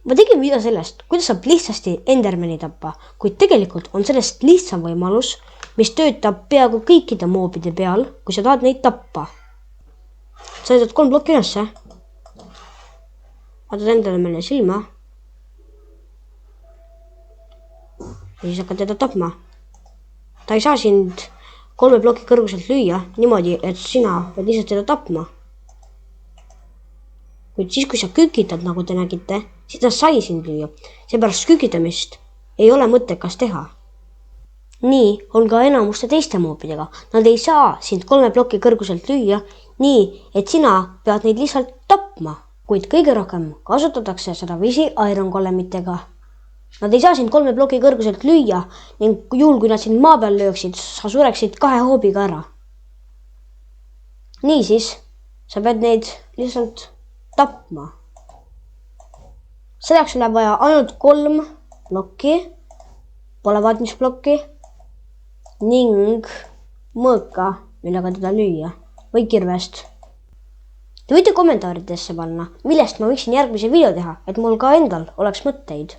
Ma tegin video sellest, kuidas saab lihtsasti Endermani tappa, kuid tegelikult on sellest lihtsam võimalus, mis töötab peaaegu kõikide moobide peal, kui sa tahad neid tappa. Sa võtad 3 plokki ülesse, vaatad Endermani silma ja siis hakkad teda tapma. Ta ei saa sind 3 ploki kõrguselt lüüa niimoodi, et sina pead lihtsalt teda tapma. Kuid siis, kui sa kükitad, nagu te nägite, siis ta sai sind lüüa. Seepärast kükitamist ei ole mõttekas teha. Nii on ka enamuste teiste moobidega. Nad ei saa sind 3 ploki kõrguselt lüüa nii, et sina pead neid lihtsalt tapma. Kuid kõige rohkem kasutatakse seda viisi Iron Golemitega. Nad ei saa sind 3 ploki kõrguselt lüüa ning juhul, kui nad sind maa peal lööksid, sa sureksid 2 hoobiga ära. Niisiis, sa pead neid lihtsalt tapma. Selleks läheb vaja ainult 3 plokki, pole vaatmisplokki ning mõõka, millega teda lüüa või kirvest. Te võite kommentaaridesse panna, millest ma võiksin järgmise video teha, et mul ka endal oleks mõtteid.